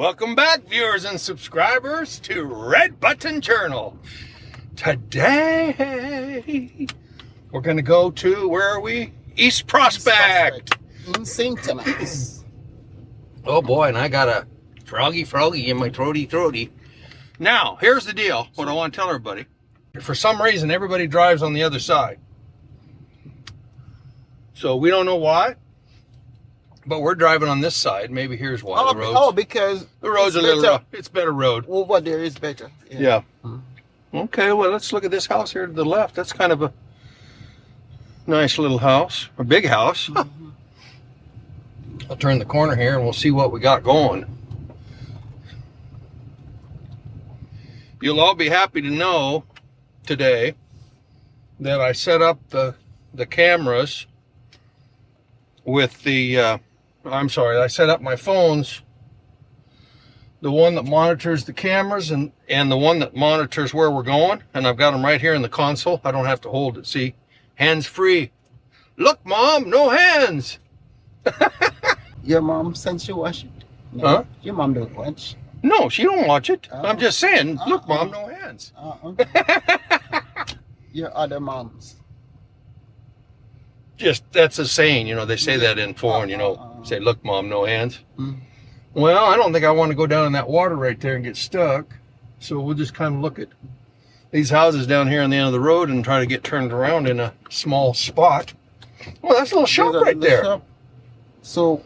Welcome back, viewers and subscribers, to Red Button Journal. Today, we're going to go to, where are we? East Prospect. In St. Thomas. Oh boy, and I got a froggy in my throaty. Now, here's the deal, what I want to tell everybody. For some reason, everybody drives on the other side. So we don't know why. But we're driving on this side. Maybe here's why. The roads. Because the road's a little rough. It's better road. Well, what there is better. Yeah. Okay, well, let's look at this house here to the left. That's kind of a nice little house. A big house. I'll turn the corner here and we'll see what we got going. You'll all be happy to know today that I set up the cameras with the I set up my phones, the one that monitors the cameras and the one that monitors where we're going, and I've got them right here in the console. I don't have to hold it. See, hands free. Look, Mom, no hands. Your mom since you watch it? No, huh? Your mom don't watch. No, she don't watch it. I'm just saying, look, Mom, no hands. Your other moms. Just, that's a saying, you know, they say that in foreign, you know, say, look, Mom, no hands. Well, I don't think I want to go down in that water right there and get stuck. So we'll just kind of look at these houses down here on the end of the road and try to get turned around in a small spot. Well, that's a little shop right there. Shop. So,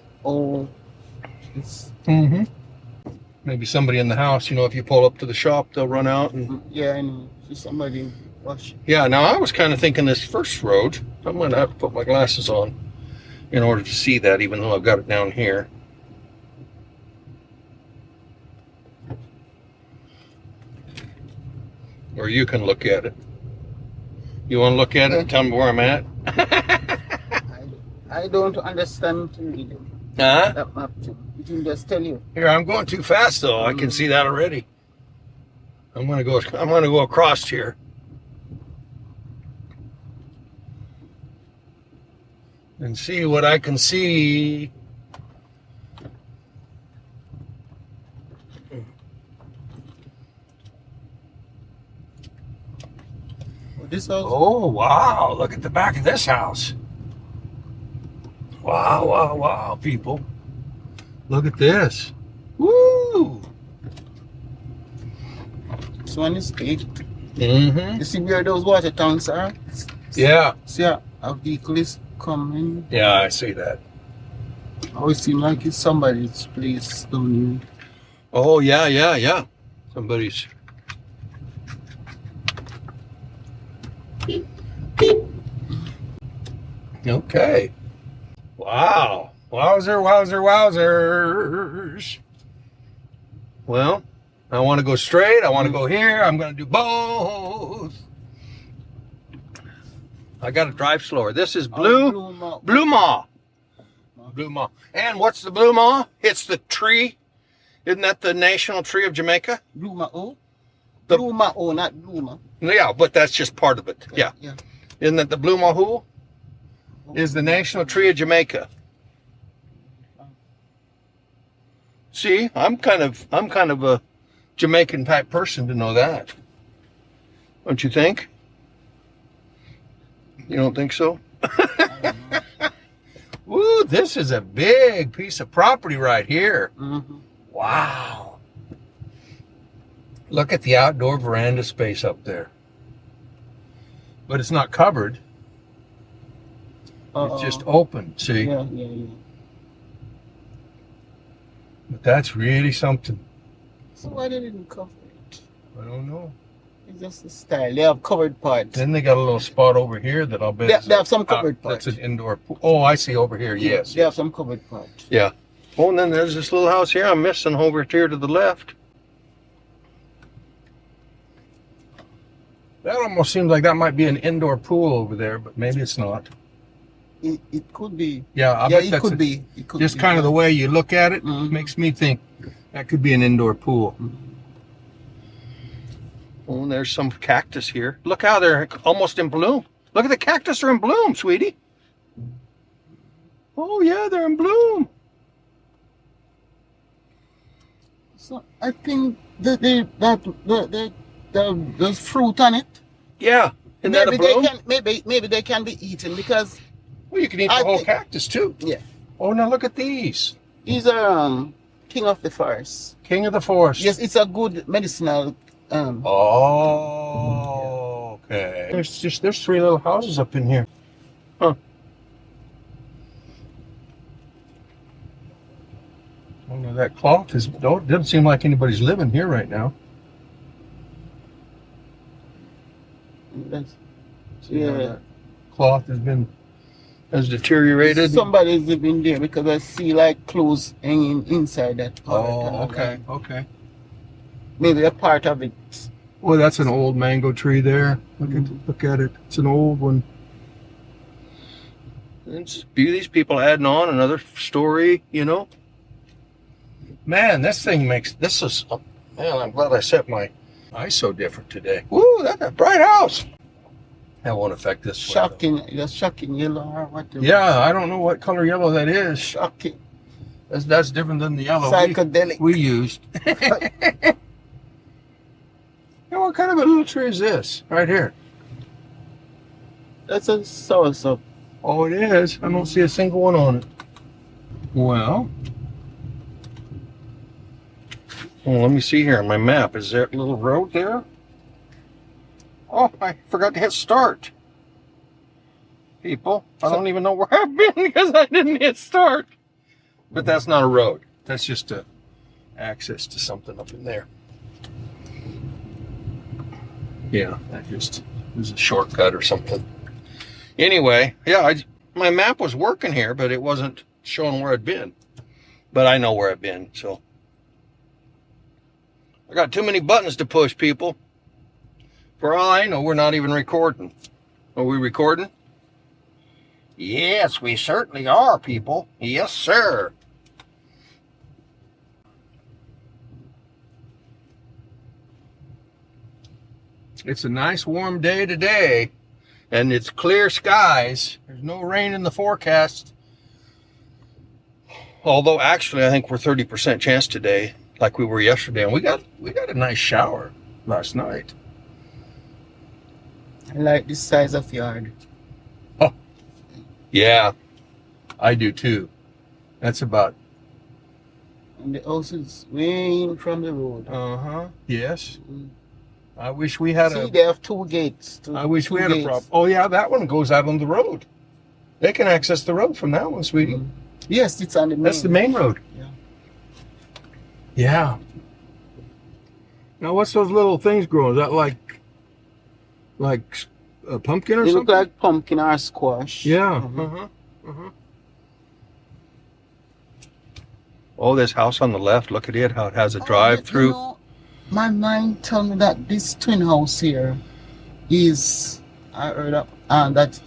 it's... Maybe somebody in the house, you know, if you pull up to the shop, they'll run out and... Yeah, I know. Somebody watch. Yeah, now I was kind of thinking this first road, I'm going to have to put my glasses on in order to see that, even though I've got it down here. Or you can look at it. You want to look at it and tell me where I'm at? I don't understand to read it. Huh? That map too. It will just tell you. Here, I'm going too fast though. I can see that already. I'm going to go across here. And see what I can see. This house? Oh, wow. Look at the back of this house. Wow, people. Look at this. Woo! This one is big. You see where those water tanks are? Yeah. See a vehicle is coming. Yeah, I see that. Always seem like it's somebody's place down here. Oh, yeah. Somebody's... Okay. Wow. Wowzers. Well, I want to go straight. I want to go here. I'm going to do both. I got to drive slower. This is Blue Mahoe. And what's the Blue Mahoe? It's the tree. Isn't that the national tree of Jamaica? Blue Mahoe? Blue Mahoe, not Blue Mahoe. Yeah, but that's just part of it. Yeah. Isn't that the Blue Mahoe? Is the national tree of Jamaica. See, I'm kind of a Jamaican type person to know that. Don't you think? You don't think so? Ooh, this is a big piece of property right here. Wow. Look at the outdoor veranda space up there. But it's not covered. It's just open, see? Yeah. But that's really something. So why they didn't cover it? I don't know. It's just the style. They have covered parts. Then they got a little spot over here that I'll bet they have some covered parts. That's an indoor pool. Oh, I see over here, yes. They have some covered parts. Yeah. Oh, and then there's this little house here I'm missing over here to the left. That almost seems like that might be an indoor pool over there, but maybe it's not. It could be. Yeah, it could be. Just kind of the way you look at it makes me think that could be an indoor pool. Oh, and there's some cactus here. Look how they're almost in bloom. Look at the cactus are in bloom, sweetie. Oh yeah, they're in bloom. So I think there's fruit on it. Yeah. Isn't that a Maybe they broom? can maybe they can be eaten because Well, you can eat I the whole think- cactus too. yeah, Oh, now look at these. these are king of the forest. King of the forest. Yes, it's a good medicinal. Oh, okay. There's 3 little houses up in here. Huh. Oh, no, that cloth doesn't seem like anybody's living here right now. Yeah, that cloth has deteriorated. somebody's living there because I see like clothes hanging inside that part. Oh, okay, okay. Maybe a part of it. Well, that's an old mango tree there. Look at it. It's an old one. It's these people adding on another story, you know. Man, this is. Man, I'm glad I set my ISO different today. Woo, that's a bright house. That won't affect this. Shocking, just shocking yellow or whatever. Yeah, I don't know what color yellow that is. Shocking. That's different than the yellow Psychedelic. we used. Now, what kind of a little tree is this right here? That's a soursop. Oh, it is. I don't see a single one on it. Well, let me see here on my map. Is there a little road there? Oh, I forgot to hit start. People, I don't even know where I've been because I didn't hit start. But that's not a road. That's just a access to something up in there. Yeah, that just was a shortcut or something. Anyway, yeah, my map was working here, but it wasn't showing where I'd been. But I know where I've been, so. I got too many buttons to push, people. For all I know, we're not even recording. Are we recording? Yes, we certainly are, people. Yes, sir. It's a nice warm day today, and it's clear skies. There's no rain in the forecast. Although, actually, I think we're 30% chance today, like we were yesterday, and we got a nice shower last night. I like this size of yard. Oh, yeah, I do too. That's about. And the house is way in from the road. Yes. I wish we had See, they have 2 gates. I wish we had a problem. Oh yeah, that one goes out on the road. They can access the road from that one, sweetie. Yes, it's on the main. That's the main road. Yeah. Yeah. Now, what's those little things growing? Is that like a pumpkin or They something? look like pumpkin or squash. Yeah. Oh, this house on the left, look at it, how it has a drive-through. You know, my mind told me that this twin house here is, I heard that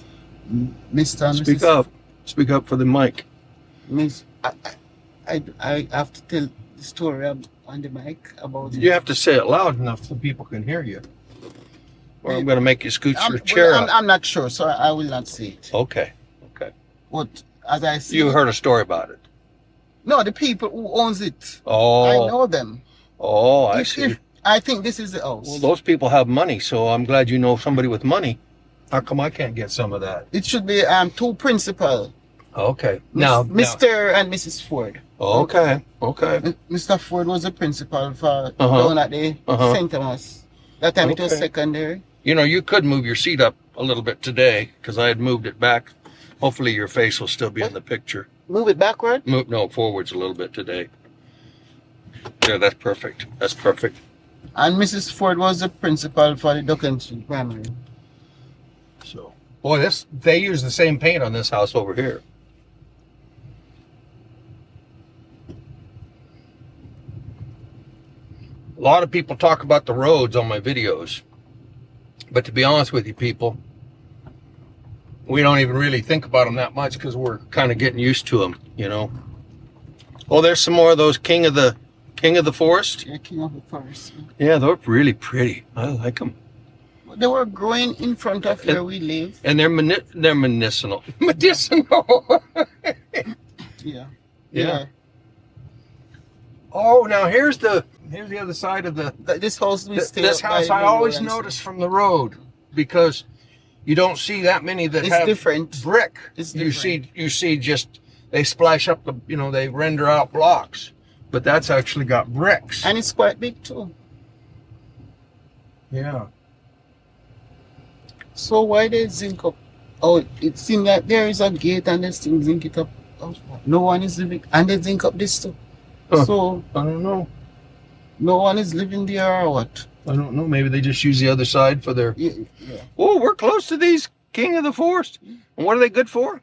Mr. and Speak Mrs. up. Speak up for the mic. Miss, I have to tell the story on the mic about it. You have to say it loud enough so people can hear you. Or I'm going to make you scoot your chair up. I'm not sure, so I will not say it. Okay. Okay. But as I see, You heard a story about it. No, the people who owns it. Oh. I know them. Oh, I see. I think this is the house. Well, those people have money, so I'm glad you know somebody with money. How come I can't get some of that? It should be 2 principal. Okay. Now, Mr. and Mrs. Ford. Okay. Okay. Mr. Ford was the principal for down at the St. Thomas. That time it was secondary. You know, you could move your seat up a little bit today because I had moved it back. Hopefully your face will still be in the picture. Move it backward? No, forwards a little bit today. Yeah, that's perfect. That's perfect. And Mrs. Ford was the principal for the Duckin Street Primary. So, boy, they use the same paint on this house over here. A lot of people talk about the roads on my videos. But to be honest with you people, we don't even really think about them that much because we're kind of getting used to them, you know. Oh, there's some more of those king of the forest. Yeah, king of the forest. Yeah, they're really pretty. I like them. They were growing in front of where we live. And they're medicinal. Medicinal. Yeah. Yeah. Oh, now here's the other side of the This house we stay this up by house. the I river always and notice stuff. from the road, because you don't see that many that It's have different. brick. It's You different. see just they splash up the, they render out blocks, but that's actually got bricks. And it's quite big too. Yeah. So why they zinc up? Oh, it seems like there is a gate and they still zinc it up. Oh, no one is living, and they zinc up this too. Huh. So I don't know. no one is living there or what? I don't know. Maybe they just use the other side for their. Yeah. Oh, we're close to these king of the forest. And what are they good for?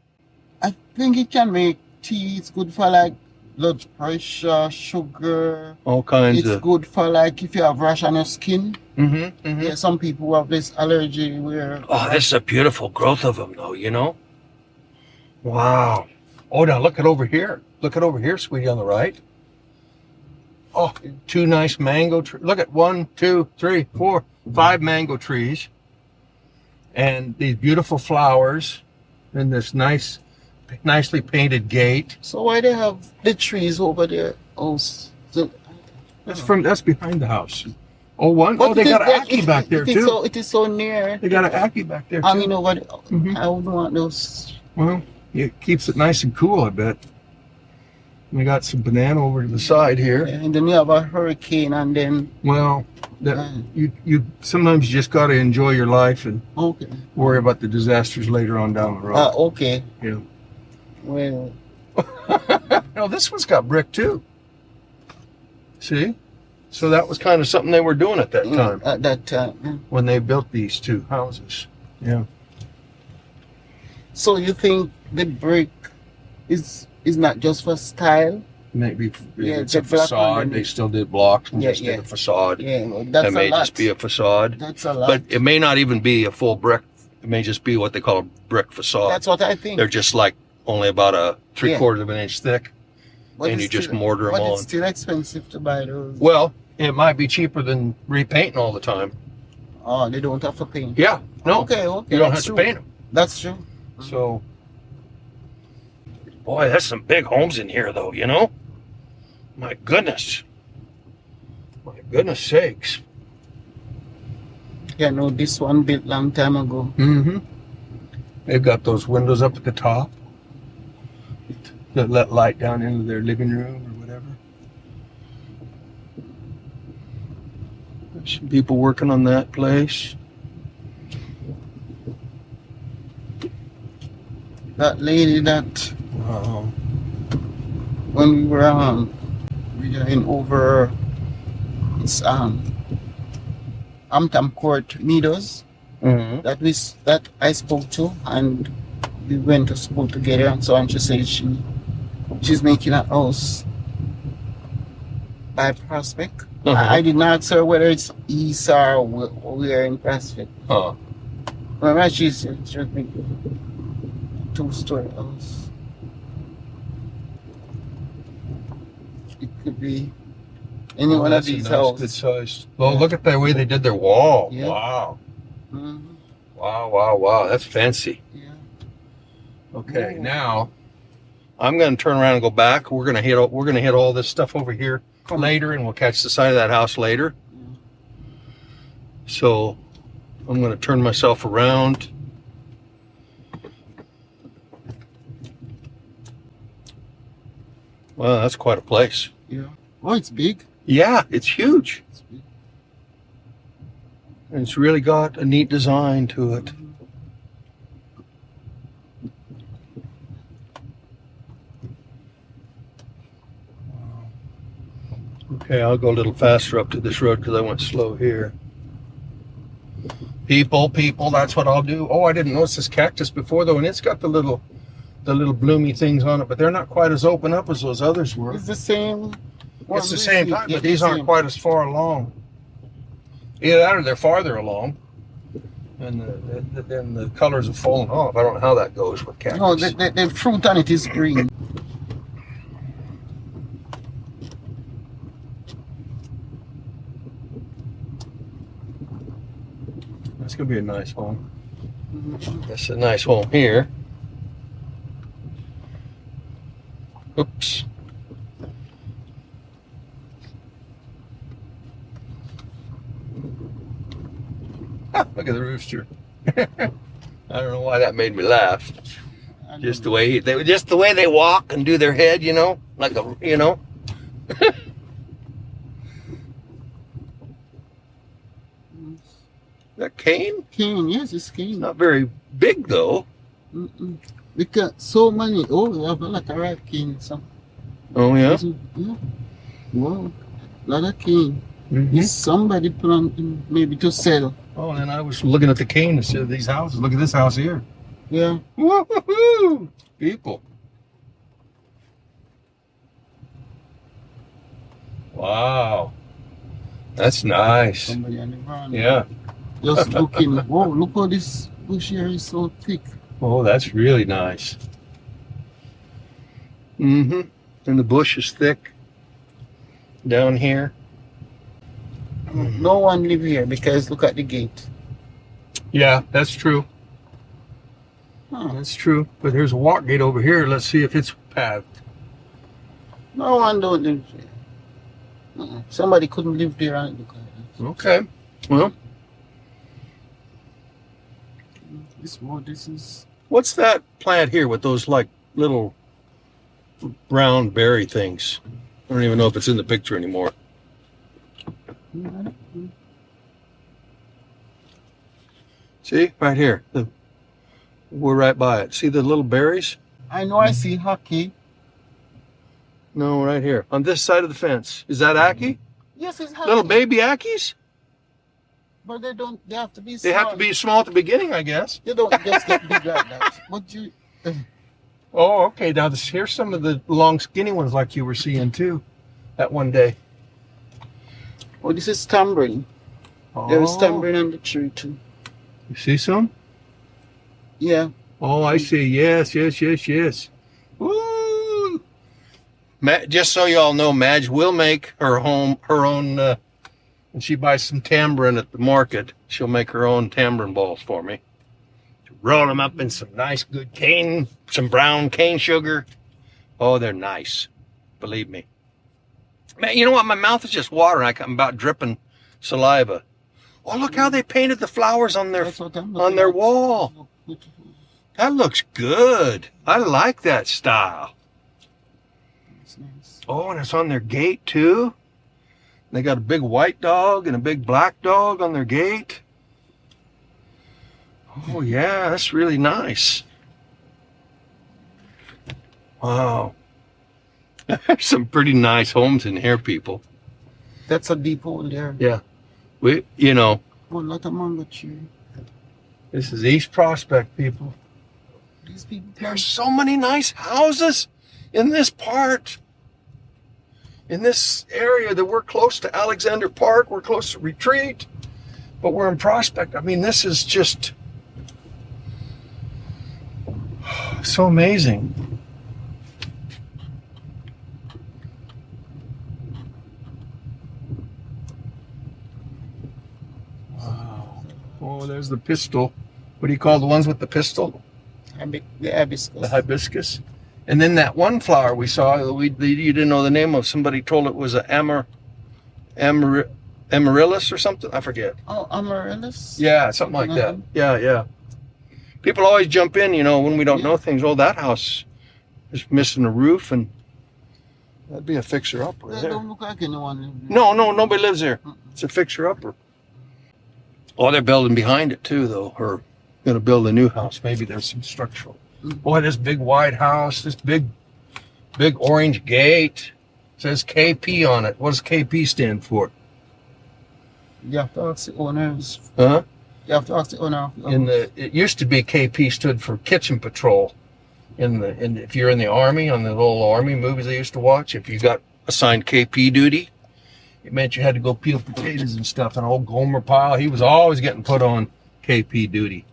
I think it can make tea. It's good for like blood pressure, sugar. All kinds It's of. good for like if you have rash on your skin. Mm-hmm. Yeah, some people who have this allergy where. Oh, this is a beautiful growth of them, though. Wow. Oh, now look at over here. Look at over here, sweetie, on the right. Oh, 2 nice mango trees. Look at 1, 2, 3, 4, 5 mango trees. And these beautiful flowers. And this nicely painted gate. So why they have the trees over there? Oh, That's behind the house. Oh, one. Oh, they got an Aki back there, too. It is so near. They got an Aki back there, too. I mean, over. Mhm. I wouldn't want those. Well, it keeps it nice and cool, I bet. We got some banana over to the side here. And then you have a hurricane, and then. Well, you sometimes you just got to enjoy your life and Okay. worry about the disasters later on down the road. Okay. Yeah. Well. No, this one's got brick too. See? So that was kind of something they were doing at that time. At that time. When they built these 2 houses. Yeah. So you think the brick is not just for style? Maybe if Yeah, it's a the black facade. one. They still did blocks and Yeah, just did a facade. Yeah, well, that's It may a lot. just be a facade. That's a lot. But it may not even be a full brick. It may just be what they call a brick facade. That's what I think. They're just like only about a 3/4 of an inch thick. But and it's you just still- mortar 'em but on. it's still expensive to buy those. Well, it might be cheaper than repainting all the time. Oh, they don't have to paint. Yeah, no, Okay. you don't have that's to true. paint them. That's true. So, boy, that's some big homes in here, though. My goodness, sakes. Yeah, no, this one built long time ago. Mm-hmm. They've got those windows up at the top that let light down into their living room or whatever. There's some people working on that place. That lady that Wow. when we were in over it's Hampton Court Meadows Mm-hmm. that I spoke to, and we went to school together, and so on. She said she's making a house by Prospect. I did not ask her whether it's east or where in Prospect. Oh. Remember she said she was making a 2-story house. It could be any one of That's a these nice, houses. good size. Well, look at the way they did their wall. Yeah. Wow. Mhm. Wow. That's fancy. Yeah. Okay, Ooh. now I'm going to turn around and go back. We're going to hit all this stuff over here later, and we'll catch the side of that house later. Yeah. So I'm going to turn myself around. Well, that's quite a place. Yeah. Oh, it's big. Yeah, it's huge. It's big. And it's really got a neat design to it. Okay, I'll go a little faster up to this road because I went slow here. People, that's what I'll do. Oh, I didn't notice this cactus before though, and it's got the little bloomy things on it, but they're not quite as open up as those others were. It's the same. It's the same type, but these aren't quite as far along. Either that or they're farther along. And then the colors have fallen off. I don't know how that goes with cactus. No, the fruit on it is green. That's going to be a nice home. That's a nice home here. Oops. Look at the rooster. I don't know why that made me laugh. Just the way they walk and do their head, you know, like a, you know. That cane? Cane, yes, it's cane. Not very big though. Because so many. Oh, we have a lot of ripe cane. So. Oh yeah. Yeah. Wow, a lot of cane. Is somebody planting maybe to sell? Oh, and then I was looking at the cane instead of these houses. Look at this house here. Yeah. Woo-hoo-hoo! People. Wow. That's nice. Somebody on the ground. Yeah. Just looking. Whoa, look how this bush here is so thick. Oh, that's really nice. Mm-hmm. And the bush is thick down here. No one live here because look at the gate. Yeah, that's true. Huh. That's true. But there's a walk gate over here. Let's see if it's paved. No one don't live there. Somebody couldn't live there and look at it. Okay. Well, This is. what's that plant here with those like little brown berry things? I don't even know if it's in the picture anymore. See, right here. We're right by it. See the little berries? I know I see hockey. No, right here. On this side of the fence. Is that ackee? Yes, it's hockey. Little baby ackies? But they don't. They have to be. They small. have to be small at the beginning, I guess. They don't just get big like that. But you. Oh, okay. Now here's some of the long, skinny ones like you were seeing too, that one day. Oh, this is tambourine. Oh, There is tambourine on the tree too. you see some? Yeah. Oh, I see. Yes, yes, yes, yes. Woo! Just so you all know, Madge will make her own. When she buys some tambourine at the market, she'll make her own tambourine balls for me. Roll them up in some nice, good cane, some brown cane sugar. Oh, they're nice. Believe me. Man, you know what? My mouth is just watering. I'm about dripping saliva. Oh, look how they painted the flowers on their wall. That looks good. I like that style. That's nice. Oh, and it's on their gate too. They got a big white dog and a big black dog on their gate. Oh yeah, that's really nice. Wow. There's some pretty nice homes in here, people. That's a deep hole there. Yeah. You know, Oh, a lot of mango tree. this is East Prospect, people. These people. There's so many nice houses in this part. In this area that we're close to Alexander Park, we're close to Retreat, but we're in Prospect. I mean, this is just so amazing. Wow. Oh, there's the pistol. What do you call the ones with the pistol? The hibiscus. The hibiscus. And then that one flower we saw, you didn't know the name of. Somebody told it was an amaryllis or something. I forget. Oh, amaryllis? Yeah, something like that. Yeah, yeah. People always jump in, you know, when we don't know things. Oh, that house is missing a roof, and that'd be a fixer-upper They there. don't look like anyone. No, nobody lives there. It's a fixer-upper. Oh, they're building behind it too, though, or going to build a new house. Maybe there's some structural. Boy, this big wide house, this big orange gate, says KP on it. What does KP stand for? You have to ask the owners. Huh? You have to ask the owner. of the It used to be KP stood for Kitchen Patrol. If you're in the Army, on the little Army movies I used to watch, if you got assigned KP duty, it meant you had to go peel potatoes and stuff. And old Gomer Pyle, he was always getting put on KP duty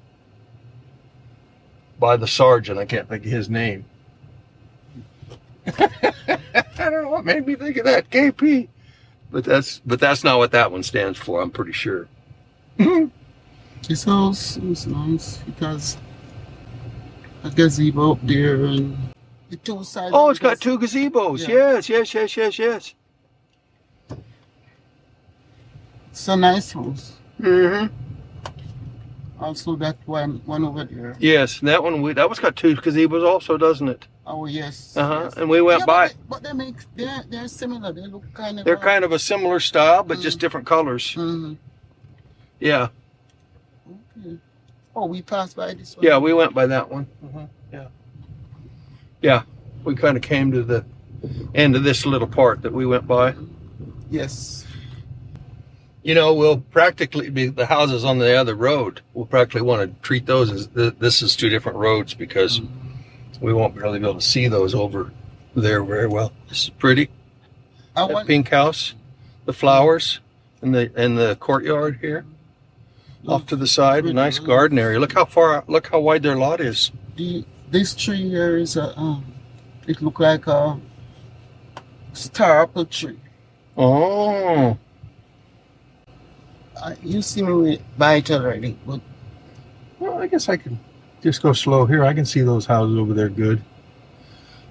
by the sergeant. I can't think of his name. I don't know what made me think of that, KP. But that's not what that one stands for, I'm pretty sure. This house is nice because a gazebo up there and the two sides. Oh, it's got two gazebos. Yeah. Yes. It's a nice house. Mm-hmm. Also that one over there. Yes, that one, that one's got two gazebos also, doesn't it? Oh yes. Uh-huh. Yes. And we went Yeah, by. but they make they're similar. They look kind of. They're kind of a similar style, but just different colors. Mm-hmm. Yeah. Okay. Oh, we passed by this one. Yeah, we went by that one. Yeah. Yeah, we kind of came to the end of this little part that we went by. Yes. You know, we'll practically be the houses on the other road. We'll practically want to treat those as this is two different roads because we won't really be able to see those over there very well. This is pretty. That pink house, the flowers, and the courtyard here, off to the side. A nice garden area. Look how wide their lot is. This tree here is it look like a star apple tree. Oh. You see me by it already, but Well, I guess I can just go slow here. I can see those houses over there good.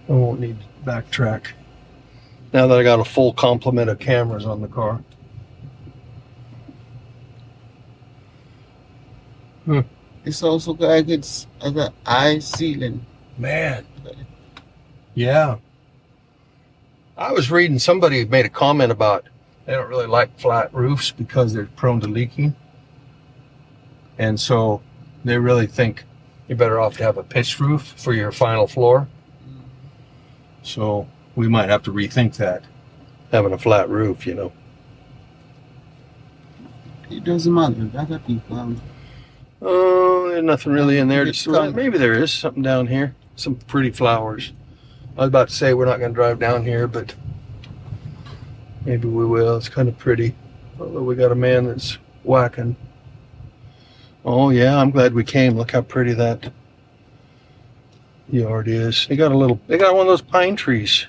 I won't need to backtrack. Now that I got a full complement of cameras on the car. it's also like it's an eye ceiling. Man. Yeah. I was reading, somebody made a comment about they don't really like flat roofs because they're prone to leaking. And so they really think you're better off to have a pitched roof for your final floor. So we might have to rethink that, having a flat roof, you know. It doesn't matter. Other people. Oh, there's nothing really in there. Maybe there is something down here. Some pretty flowers. I was about to say we're not going to drive down here, but maybe we will. It's kind of pretty. Although we got a man that's whacking. Oh yeah, I'm glad we came. Look how pretty that yard is. They got one of those pine trees.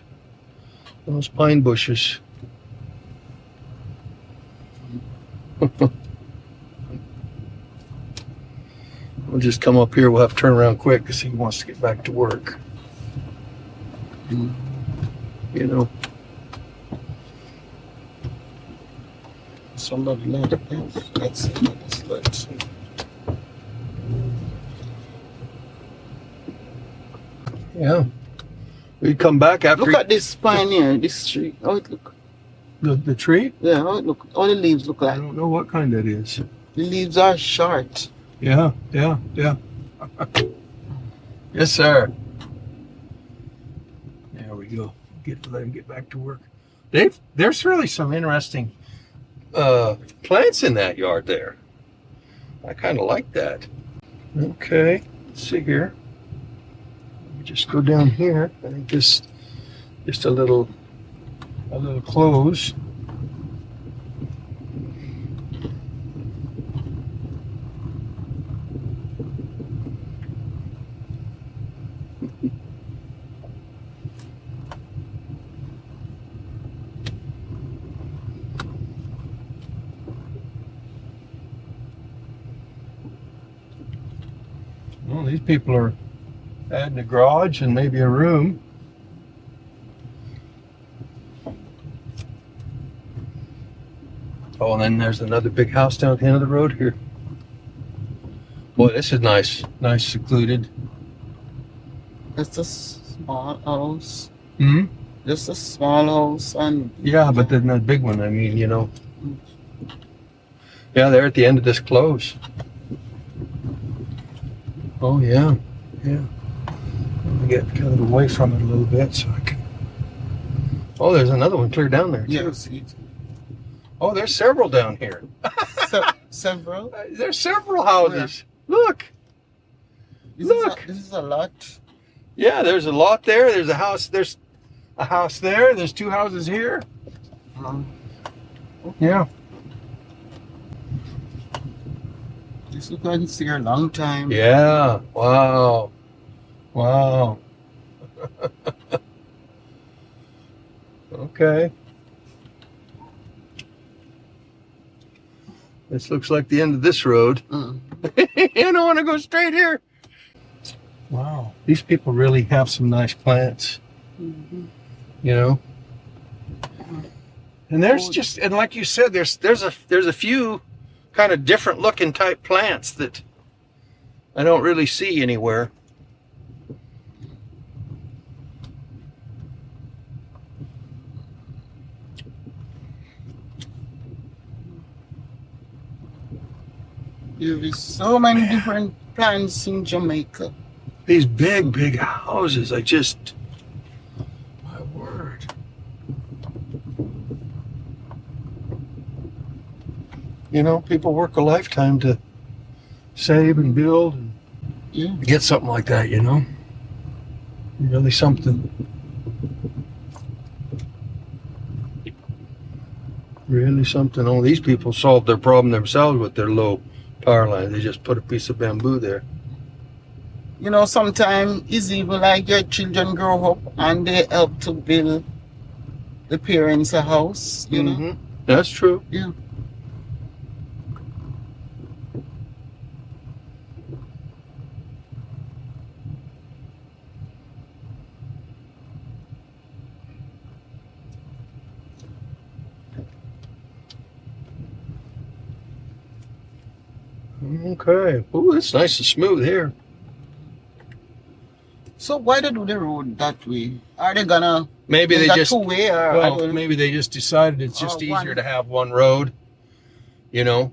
Those pine bushes. We'll just come up here. We'll have to turn around quick because he wants to get back to work. You know. Somebody left. Let's see. Yeah. We'd come back after. Look at this pine here, this tree. How it look? The tree? Yeah, how it look? All the leaves look I like. don't know what kind that is. The leaves are short. Yeah. Yes, sir. There we go. Let him get back to work. There's really some interesting plants in that yard there. I kind of like that. Okay, let's see here. Let me just go down here. I think just a little close. Well, these people are adding a garage and maybe a room. Oh, and then there's another big house down at the end of the road here. Boy, this is nice. Nice, secluded. It's a small house. Hmm? Just a small house and. Yeah, but then the big one, I mean, you know. Yeah, they're at the end of this close. Oh, yeah. Yeah. Let me get kind of away from it a little bit so I can. Oh, there's another one clear down there, too. Yes. Oh, there's several down here. Several? There's several houses. Look. Look. This is a lot. Yeah, there's a lot there. There's a house. There's a house there. There's two houses here. Yeah. This has been here a long time. Yeah. Wow. Wow. Okay. This looks like the end of this road. You don't want to go straight here. Wow. These people really have some nice plants. You know? And there's just, and like you said, there's a few kind of different looking type plants that I don't really see anywhere. There is so many different plants in Jamaica. These big, big houses, my word. You know, people work a lifetime to save and build and get something like that, you know? Really something. Really something. All these people solved their problem themselves with their low power lines. They just put a piece of bamboo there. You know, sometimes it's even like your children grow up and they help to build the parents a house, you know? That's true. Yeah. Okay. Ooh, it's nice and smooth here. So why they do the road that way? Are they gonna maybe they just two-way or maybe they just decided it's just easier to have one road, you know?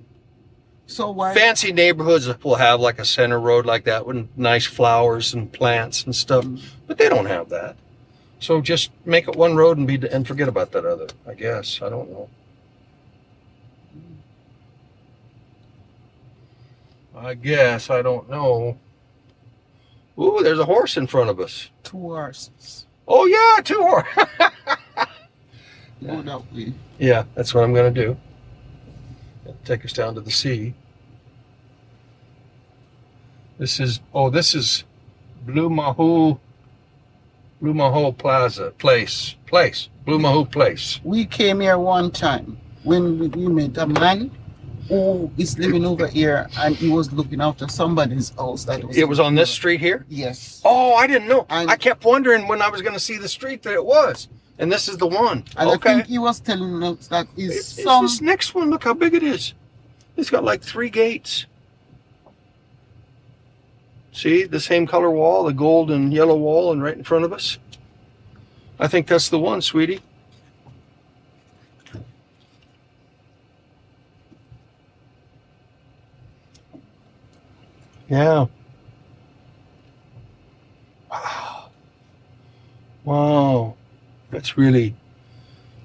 So why fancy neighborhoods will have like a center road like that with nice flowers and plants and stuff, but they don't have that. So just make it one road and forget about that other, I guess. I don't know. I guess I don't know. Ooh, there's a horse in front of us. 2 horses? Oh yeah, 2 horses. Go that way. Yeah, that's what I'm gonna do. Take us down to the sea. This is Blue Mahoe Place. Blue Mahoe Place. We came here one time when we met a man who is living over here, and he was looking after somebody's house. It was on this street here? Yes. Oh, I didn't know. And I kept wondering when I was going to see the street that it was. And this is the one. And okay. I think he was telling us that it's this next one. Look how big it is. It's got like 3 gates. See, the same color wall, the gold and yellow wall, and right in front of us. I think that's the one, sweetie. Yeah. Wow. Wow. That's really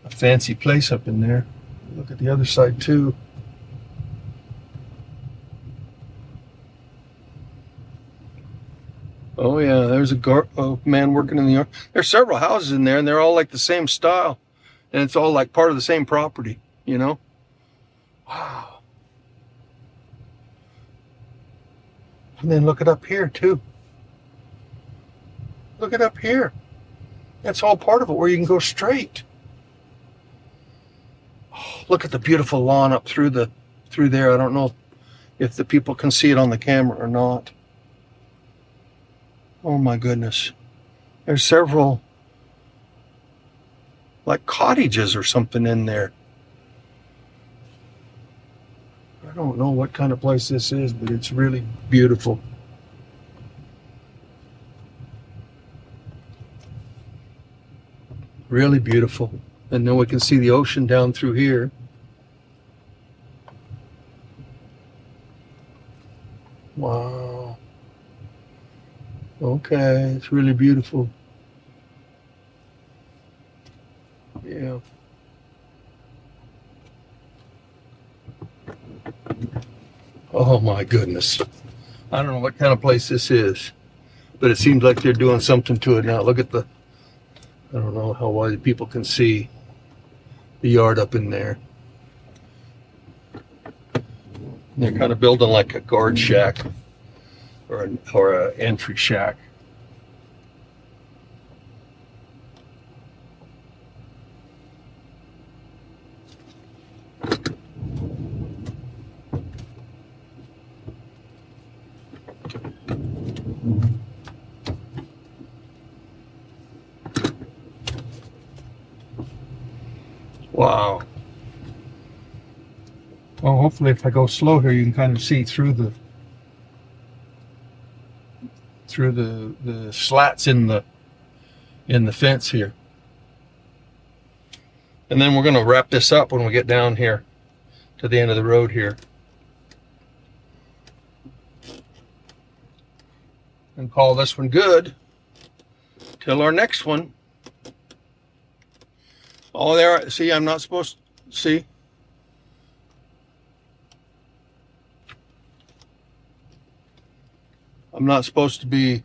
a fancy place up in there. Look at the other side too. Oh yeah, there's a man working in the yard. There's several houses in there, and they're all like the same style, and it's all like part of the same property, you know? Wow. And then look it up here too. Look it up here. That's all part of it, where you can go straight. Oh, look at the beautiful lawn up through there. I don't know if the people can see it on the camera or not. Oh my goodness. There's several like cottages or something in there. I don't know what kind of place this is, but it's really beautiful. Really beautiful. And then we can see the ocean down through here. Wow. Okay, it's really beautiful. Yeah. Oh my goodness. I don't know what kind of place this is, but it seems like they're doing something to it now. Look at I don't know how wide people can see the yard up in there. They're kind of building like a guard shack or an entry shack. Wow. Well, hopefully if I go slow here, you can kind of see through through the slats in the fence here. And then we're going to wrap this up when we get down here to the end of the road here. And call this one good till our next one. Oh, there, see, I'm not supposed to, see? I'm not supposed to be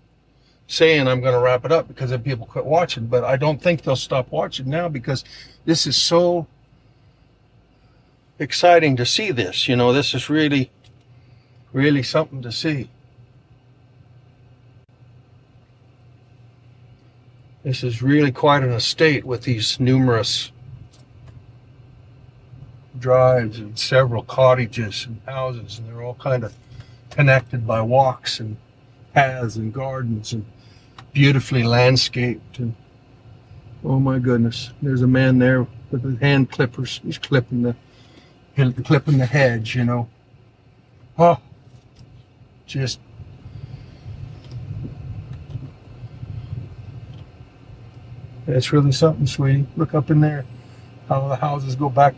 saying I'm going to wrap it up because then people quit watching, but I don't think they'll stop watching now because this is so exciting to see this. You know, this is really, really something to see. This is really quite an estate with these numerous drives and several cottages and houses, and they're all kind of connected by walks and paths and gardens and beautifully landscaped. And oh my goodness, there's a man there with his hand clippers. He's clipping the hedge, you know. Oh, just it's really something, sweetie. Look up in there, how the houses go back.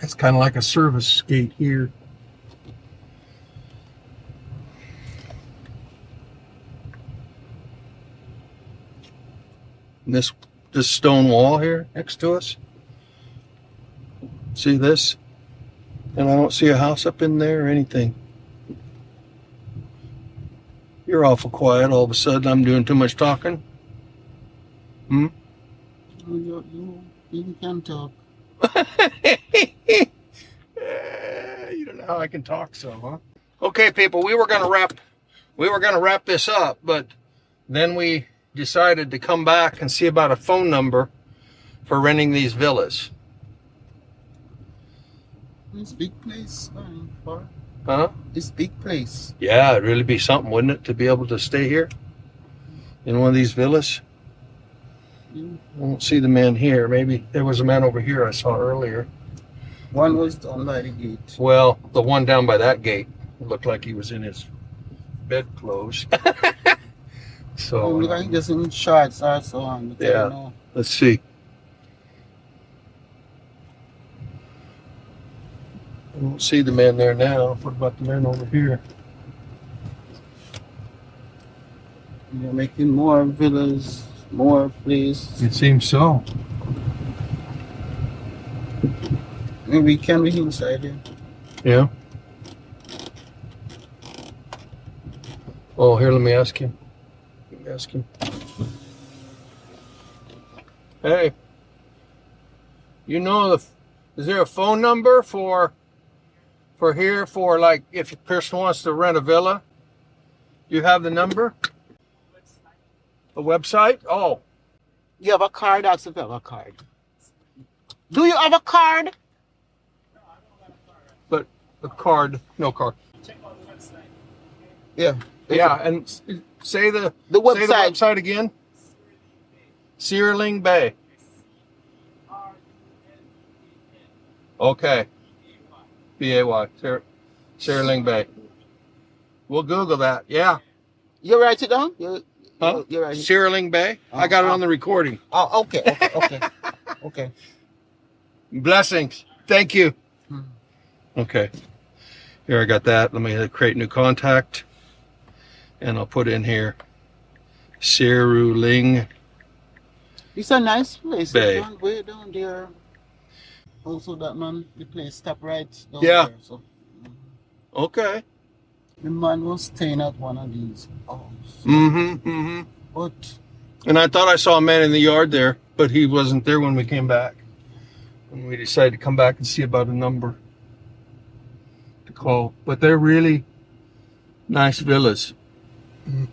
It's kind of like a service gate here. And this stone wall here next to us. See this? And I don't see a house up in there or anything. You're awful quiet all of a sudden. I'm doing too much talking. You can talk. You don't know how I can talk, so, huh? Okay, people, we were gonna wrap this up, but then we decided to come back and see about a phone number for renting these villas. It's a big place, Huh? It's a big place. Yeah, it'd really be something, wouldn't it, to be able to stay here in one of these villas? I don't see the man here. Maybe there was a man over here I saw earlier. One was down by the gate. Well, the one down by that gate looked like he was in his bedclothes. So look like just in shorts or so on. Yeah. Let's see. I don't see the man there now. What about the man over here? You're making more villas, more places. It seems so. Maybe can be inside here. Yeah. Oh, here, let me ask him. Hey, you know is there a phone number for here for like if a person wants to rent a villa? You have the number? A website? Oh. You have a card? Ask if you have a card. Do you have a card? No, I don't have a card. But a card, no card. Check out the website. Yeah. Yeah, and say the website. Say the website again. Searling Bay. Okay. B-A-Y. Searling Bay. We'll Google that. Yeah. You write it down? Huh? You write it. Searling Bay. I got it on the recording. Oh, okay. Okay. Blessings. Thank you. Okay. Here I got that. Let me create new contact. And I'll put in here Searling. It's a nice place. Bay. Way down there. Also, that man, the place stop right down Yeah. there. So. Okay. The man was staying at one of these houses. But. And I thought I saw a man in the yard there, but he wasn't there when we came back. And we decided to come back and see about a number to call. But they're really nice villas.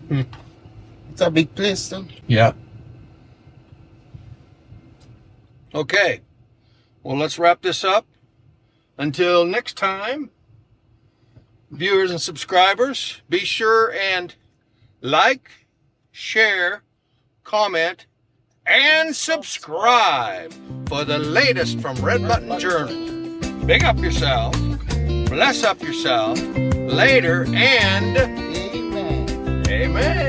It's a big place, then. Yeah. Okay. Well, let's wrap this up. Until next time, viewers and subscribers, be sure and like, share, comment, and subscribe for the latest from Red Button Journal. Big up yourself, bless up yourself, later, and Amen. Amen.